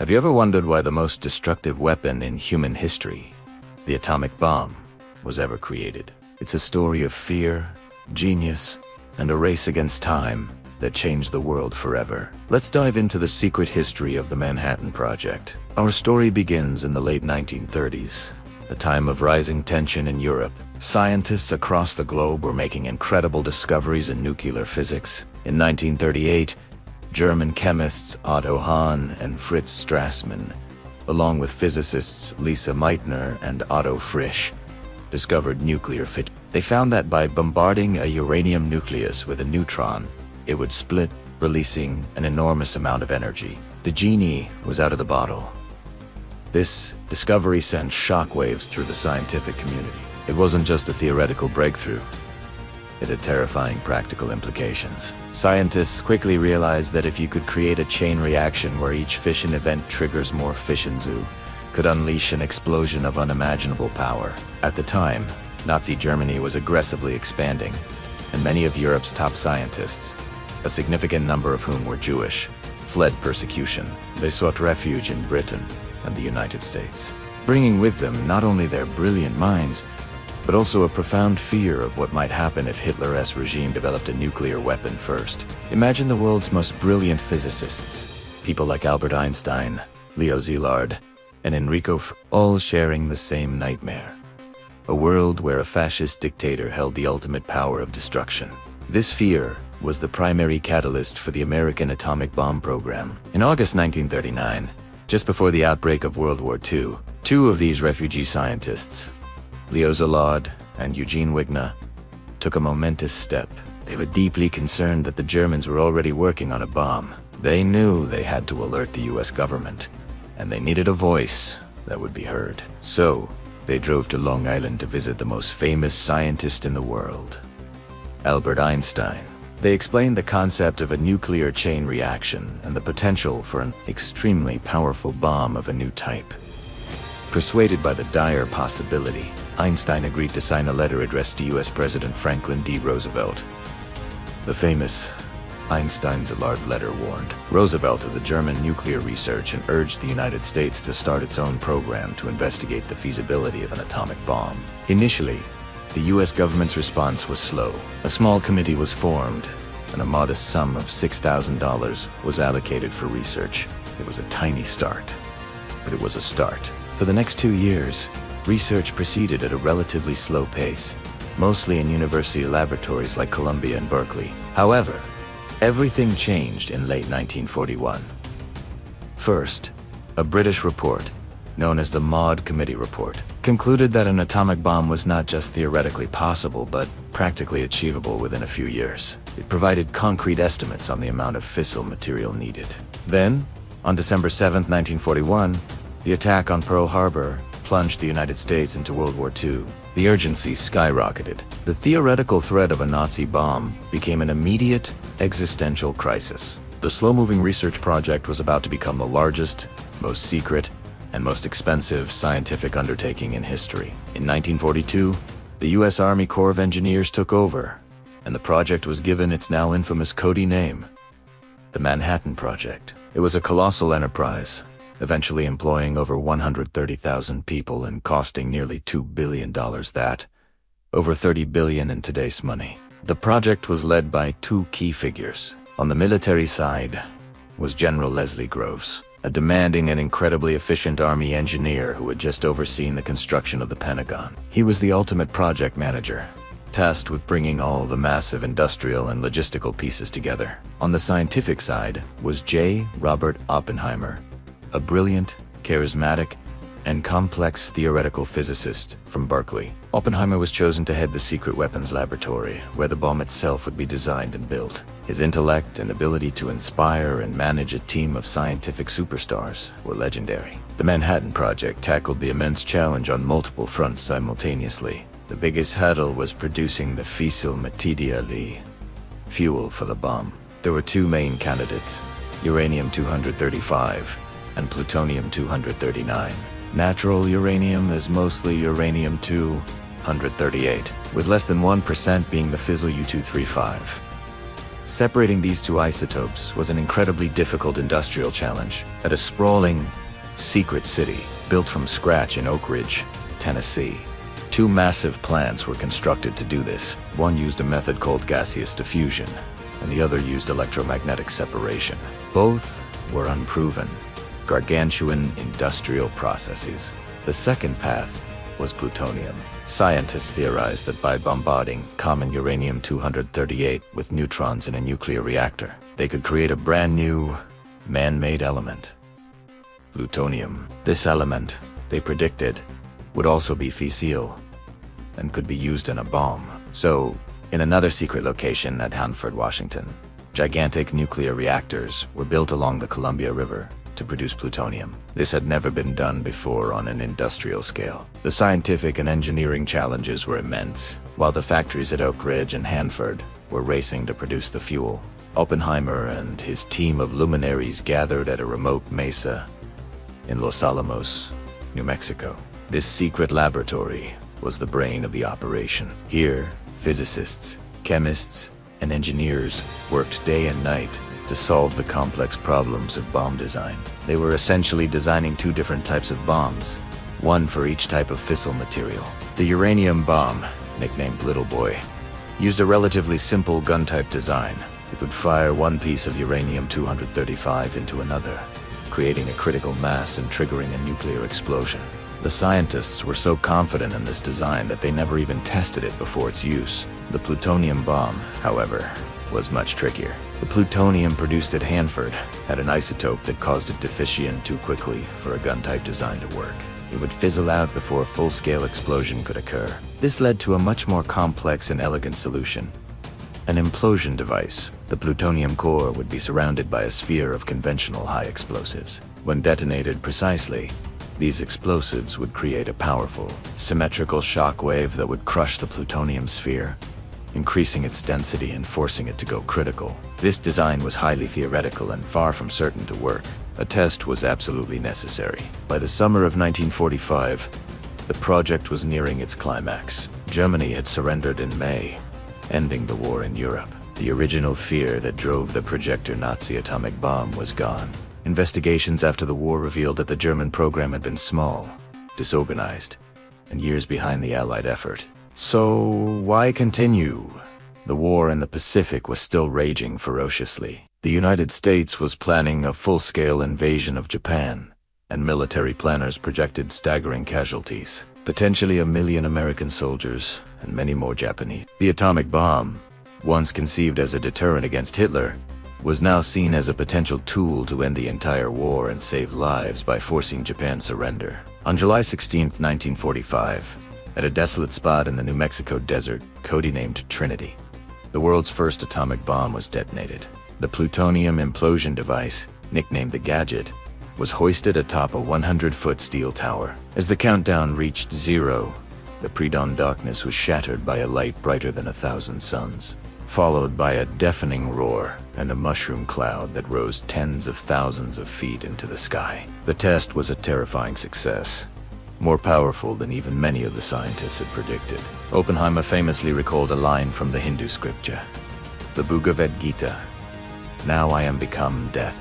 Have you ever wondered why the most destructive weapon in human history, the atomic bomb, was ever created? It's a story of fear, genius, and a race against time that changed the world forever. Let's dive into the secret history of the Manhattan Project. Our story begins in the late 1930s, a time of rising tension in Europe. Scientists across the globe were making incredible discoveries in nuclear physics. In 1938, German chemists Otto Hahn and Fritz Strassmann, along with physicists Lisa Meitner and Otto Frisch, discovered nuclear fission. They found that by bombarding a uranium nucleus with a neutron, it would split, releasing an enormous amount of energy. The genie was out of the bottle. This discovery sent shockwaves through the scientific community. It wasn't just a theoretical breakthrough. It had terrifying practical implications. Scientists quickly realized that if you could create a chain reaction where each fission event triggers more fissions, could unleash an explosion of unimaginable power. At the time, Nazi Germany was aggressively expanding, and many of Europe's top scientists, a significant number of whom were Jewish, fled persecution. They sought refuge in Britain and the United States, bringing with them not only their brilliant minds, but also a profound fear of what might happen if Hitler's regime developed a nuclear weapon first. Imagine the world's most brilliant physicists, people like Albert Einstein, Leo Szilard, and Enrico all sharing the same nightmare. A world where a fascist dictator held the ultimate power of destruction. This fear was the primary catalyst for the American atomic bomb program. In August 1939, just before the outbreak of World War II, two of these refugee scientists, Leo Szilard and Eugene Wigner, took a momentous step. They were deeply concerned that the Germans were already working on a bomb. They knew they had to alert the US government, and they needed a voice that would be heard. So, they drove to Long Island to visit the most famous scientist in the world, Albert Einstein. They explained the concept of a nuclear chain reaction and the potential for an extremely powerful bomb of a new type. Persuaded by the dire possibility, Einstein agreed to sign a letter addressed to US President Franklin D. Roosevelt. The famous Einstein-Szilard letter warned Roosevelt of the German nuclear research and urged the United States to start its own program to investigate the feasibility of an atomic bomb. Initially, the US government's response was slow. A small committee was formed, and a modest sum of $6,000 was allocated for research. It was a tiny start, but it was a start. For the next 2 years, research proceeded at a relatively slow pace, mostly in university laboratories like Columbia and Berkeley. However, everything changed in late 1941. First, a British report, known as the Maud Committee Report, concluded that an atomic bomb was not just theoretically possible, but practically achievable within a few years. It provided concrete estimates on the amount of fissile material needed. Then, on December 7, 1941, the attack on Pearl Harbor plunged the United States into World War II. The urgency skyrocketed. The theoretical threat of a Nazi bomb became an immediate, existential crisis. The slow-moving research project was about to become the largest, most secret, and most expensive scientific undertaking in history. In 1942, the U.S. Army Corps of Engineers took over, and the project was given its now infamous codey name, the Manhattan Project. It was a colossal enterprise, eventually employing over 130,000 people and costing nearly $2 billion, that, over $30 billion in today's money. The project was led by two key figures. On the military side was General Leslie Groves, a demanding and incredibly efficient Army engineer who had just overseen the construction of the Pentagon. He was the ultimate project manager, tasked with bringing all the massive industrial and logistical pieces together. On the scientific side was J. Robert Oppenheimer, a brilliant, charismatic, and complex theoretical physicist from Berkeley. Oppenheimer was chosen to head the secret weapons laboratory, where the bomb itself would be designed and built. His intellect and ability to inspire and manage a team of scientific superstars were legendary. The Manhattan Project tackled the immense challenge on multiple fronts simultaneously. The biggest hurdle was producing the fissile material, fuel for the bomb. There were two main candidates, uranium-235 and plutonium-239. Natural uranium is mostly uranium-238, with less than 1% being the fissile U-235. Separating these two isotopes was an incredibly difficult industrial challenge. At a sprawling, secret city built from scratch in Oak Ridge, Tennessee, two massive plants were constructed to do this. One used a method called gaseous diffusion, and the other used electromagnetic separation. Both were unproven, gargantuan industrial processes. The second path was plutonium. Scientists theorized that by bombarding common uranium-238 with neutrons in a nuclear reactor, they could create a brand new, man-made element. Plutonium. This element, they predicted, would also be fissile and could be used in a bomb. So, in another secret location at Hanford, Washington, gigantic nuclear reactors were built along the Columbia River to produce plutonium. This had never been done before on an industrial scale. The scientific and engineering challenges were immense. While the factories at Oak Ridge and Hanford were racing to produce the fuel, Oppenheimer and his team of luminaries gathered at a remote mesa in Los Alamos, New Mexico. This secret laboratory was the brain of the operation. Here, physicists, chemists, and engineers worked day and night to solve the complex problems of bomb design. They were essentially designing two different types of bombs, one for each type of fissile material. The uranium bomb, nicknamed Little Boy, used a relatively simple gun-type design. It would fire one piece of uranium-235 into another, creating a critical mass and triggering a nuclear explosion. The scientists were so confident in this design that they never even tested it before its use. The plutonium bomb, however, was much trickier. The plutonium produced at Hanford had an isotope that caused it to fission too quickly for a gun-type design to work. It would fizzle out before a full-scale explosion could occur. This led to a much more complex and elegant solution. An implosion device. The plutonium core would be surrounded by a sphere of conventional high explosives. When detonated precisely, these explosives would create a powerful, symmetrical shock wave that would crush the plutonium sphere, increasing its density and forcing it to go critical. This design was highly theoretical and far from certain to work. A test was absolutely necessary. By the summer of 1945, the project was nearing its climax. Germany had surrendered in May, ending the war in Europe. The original fear that drove the projector Nazi atomic bomb was gone. Investigations after the war revealed that the German program had been small, disorganized, and years behind the Allied effort. So, why continue? The war in the Pacific was still raging ferociously. The United States was planning a full-scale invasion of Japan, and military planners projected staggering casualties. Potentially 1 million American soldiers, and many more Japanese. The atomic bomb, once conceived as a deterrent against Hitler, was now seen as a potential tool to end the entire war and save lives by forcing Japan's surrender. On July 16, 1945, at a desolate spot in the New Mexico desert, codenamed Trinity, the world's first atomic bomb was detonated. The plutonium implosion device, nicknamed the Gadget, was hoisted atop a 100-foot steel tower. As the countdown reached 0, the pre-dawn darkness was shattered by a light brighter than 1,000 suns, followed by a deafening roar and a mushroom cloud that rose tens of thousands of feet into the sky. The test was a terrifying success, more powerful than even many of the scientists had predicted. Oppenheimer famously recalled a line from the Hindu scripture, the Bhagavad Gita, "Now I am become death,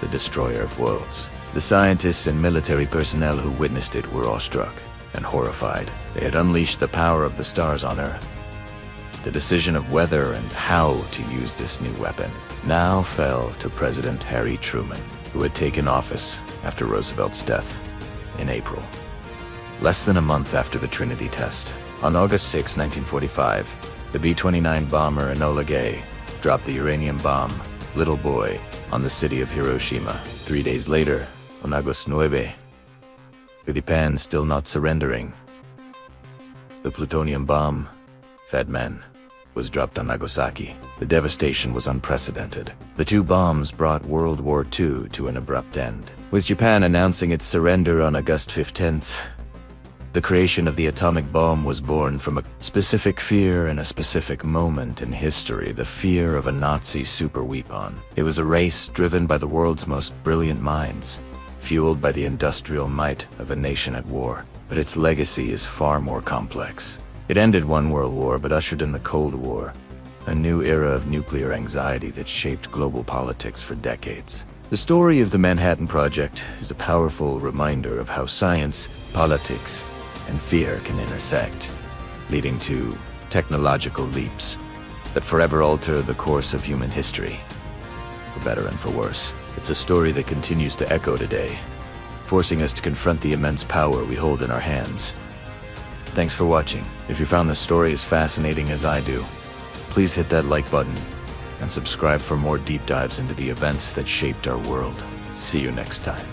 the destroyer of worlds." The scientists and military personnel who witnessed it were awestruck and horrified. They had unleashed the power of the stars on Earth. The decision of whether and how to use this new weapon now fell to President Harry Truman, who had taken office after Roosevelt's death in April. Less than a month after the Trinity test, on August 6, 1945, the B-29 bomber Enola Gay dropped the uranium bomb, Little Boy, on the city of Hiroshima. 3 days later, on August 9, with Japan still not surrendering, the plutonium bomb, Fat Man, was dropped on Nagasaki. The devastation was unprecedented. The two bombs brought World War II to an abrupt end. With Japan announcing its surrender on August 15th, the creation of the atomic bomb was born from a specific fear in a specific moment in history, the fear of a Nazi superweapon. It was a race driven by the world's most brilliant minds, fueled by the industrial might of a nation at war. But its legacy is far more complex. It ended one world war but ushered in the Cold War, a new era of nuclear anxiety that shaped global politics for decades. The story of the Manhattan Project is a powerful reminder of how science, politics, and fear can intersect, leading to technological leaps that forever alter the course of human history, for better and for worse. It's a story that continues to echo today, forcing us to confront the immense power we hold in our hands. Thanks for watching. If you found this story as fascinating as I do, please hit that like button and subscribe for more deep dives into the events that shaped our world. See you next time.